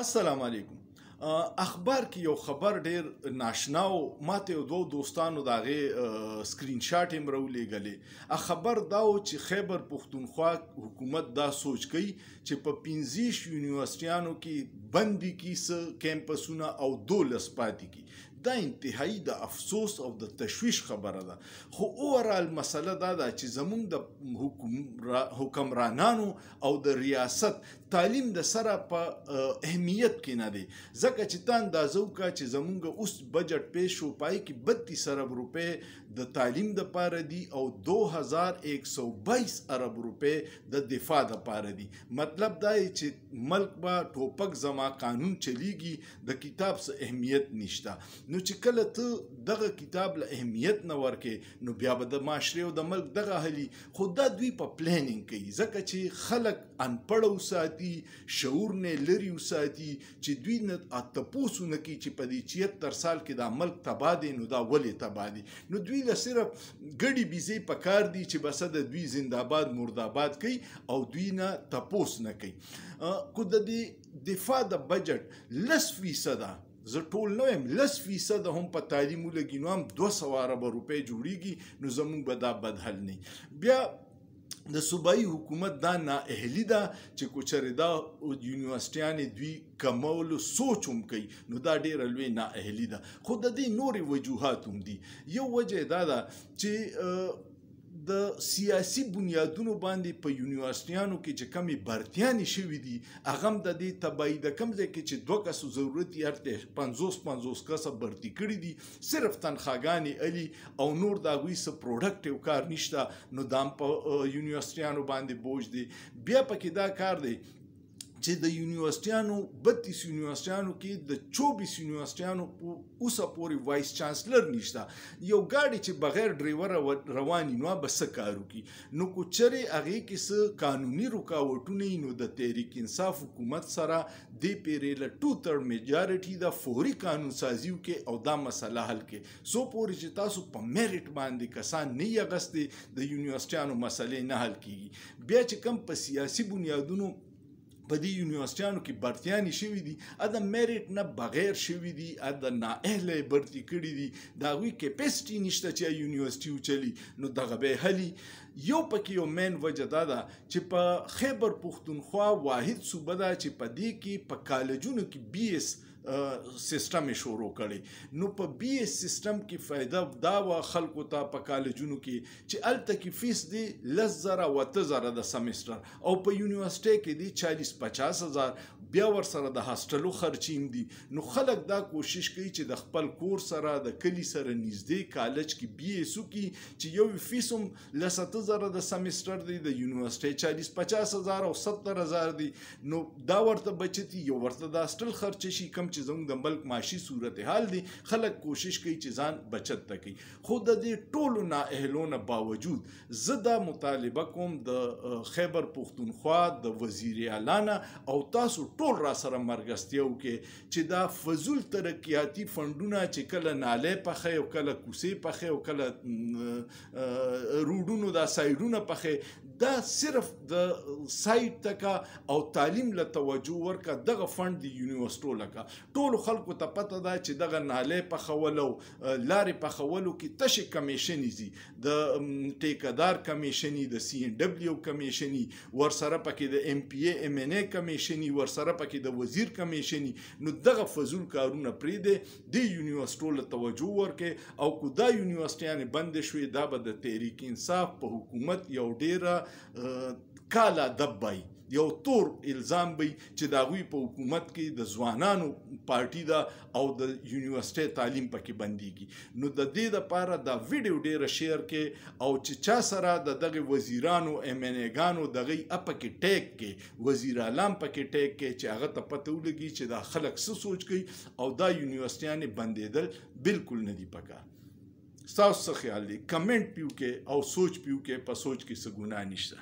السلام علیکم. اخبار کې یو خبر ډیر ناشنا او ماته یو دوه دوستانو د هغې سکرین شاټ یې راولېږلې. خبر دا و چې خیبر پښتونخوا حکومت دا سوچ کوي چې په 15 یونیورسټیانو کې بند کړي څه کیمپسونه او 12 پاتې کړي. دا انتهایی د افسوس او د تشویش خبره ده، خو اوورال مسله دا ده چې زمونږ د حکمرانانو او د ریاست تعلیم د سره په اهمیت کې نه دی، ځکه چې ته اندازه وکړه چې زمونږ اوس بجټ پیش شو پای کې 32 ارب روپۍ د تعلیم دپاره دي او 2122 ارب روپۍ د دفاع دپاره دي. مطلب دا چې ملک به ټوپک زما قانون چلیږي، د کتاب څه اهمیت نشته. نو چې کله ته دغه کتاب له اهمیت نه ورکې نو بیا به د معاشرې او د ملک دغه حلي، خو دا دوی په پلانینګ کوي ځکه چې خلک انپړه وساتي، شعور نه لري وساتي، چې دوی نه تپوس ونه کوي چې په دې 76 سال کې دا ملک تباه دی نو دا ولې تباه دی. نو دوی له صرف ګډې بیزې په کار دي چې بس د دوی زنده‌باد مرده‌باد کوي او دوی نه تپوس نه کوي. خو د دې دفاع د بجټ 10% زه ټول نه وایم 10% هم په تعلیم ولګي نو هم 200 ارب روپۍ جوړیږي، نو زمونږ به دا بد حل نه. بیا د صوبایي حکومت دا نااهلي ده چې که چېرې دا یونیورسټیانې دوی کمولو سوچ هم کوي نو دا ډېره لوی نااهلي ده. خو د دې نورې وجوهات هم دي. یو وجه دا ده چې د سیاسي بنیادونو باندې په یونیورسټیانو کې چې کمې برتیانې شوي دي هغه هم د دې تباهي د کم ځای کې چې 2 کسو ضرورت یې هلته 50 کسه برتي کړي دي، صرف تنخواګانې الي او نور د هغوی څه پروډکټیو کار نشته، نو دا هم په یونیورسټیانو باندې بوج دی. بیا پکې دا کار دی چې د یونیورسټیانو 32 یونیورسټیانو کې د 24 یونیورسټیانو اوسه پورې وایس چانسلر نشته. یو ګاډي چې بغیر ډریوره رواني نو به څه کار وکړي. نو که چېرې هغې کې څه قانوني رکاوټونه وي نو د تحریک انصاف حکومت سره دې پیرې له 2/3 میجارټي د فوري قانون سازي وکړي او دا مسله حل کړي، څو پورې چې تاسو په میرټ باندې کسان نه یې اخیستې د یونیورسټیانو مسلې نه حل کېږي. بیا چې کوم په سیاسي بنیادونو په دې یونیورسټیانو کې برتیانې شوي دي د میرټ نه بغیر شوي دي، د نااهله یې برتي کړي دي، د هغوی کیپیسټي نشته چې یونیورسټي وچلي، نو دغه به یې حلي. یو پکې یو مین وجه دا ده چې په خیبر پښتونخوا واحد صوبه ده چې په دې کې په کالجونو کې BS سیستم شروع کړي. نو په BS سیستم کې فایده دا وه خلکو ته په کالجونو کې چې هلته کې فیس دی 10,000 او 8,000 د سمستر، او په یونیورسټۍ کې دی 40-50,000، بیا ورسره د هاسټلو خرچیم دي. نو خلک دا کوشش کوي چې د خپل کور سره د کلي سره نږدې کالج کې BS وکړي چې یو فیس هم 10,000 د سمستر دی، د یونیورسټۍ 40-50,000 او 70,000 دی. نو دا ورته بچتي، یو ورته د هاسټل خرچ شي، کم چې زموږ د ملک معاشي صورتحال دی خلک کوشش کوي چې ځان بچت ته کوي. خو د دې ټولو نااهلو نه باوجود زه دا مطالبه کوم د خیبر پښتونخوا د وزیر اعلی نه او تاسو ټول را سره مرګستیا وکړئ چې دا فضول ترقیاتي فنډونه چې کله نالۍ پخوي او کله کوڅې پخوي او کله روډونو دا سایډونه پخوي، دا صرف د سایډ تکه او تعلیم له توجه ورکه. دغه فنډ د یونیورسټو لکه ټولو خلکو ته پته ده چې دغه نالۍ پخول او لارې پخولو کې تشې کمیشنې ځي، د ټیکهدار کمیشنې، د CNW کمیشنې، ورسره پکې د MPA MNA کمیشنې، ورسره پکې د وزیر کمیشنې. نو دغه فضول کارونه پرېږدئ، دې یونیورسټو له توجه ورکړئ، او که دا یونیورسټیانې بندې شوې دا به د تحریک انصاف په حکومت یو ډېره کاله ادب بای، یو تور الزام بی چې د هغوی په حکومت کې د ځوانانو پارټي ده او د یونیورسټۍ تعلیم پکې بندیږي. نو د دې دپاره دا ویډیو ډېره شیر کړئ او چې چا سره د دغې وزیرانو MNA ګانو دغې پکې ټیک کړئ، وزیر اعلی هم پکې ټیک کړئ چې هغه ته پته ولګي چې دا خلک څه سوچ کوي او دا یونیورسټیانې بندېدل بالکل نه دي پکار. ستاسو څه خیال دی؟ کمنټ پې وکړئ او سوچ پې وکړئ، په سوچ کې څه ګناه نشته.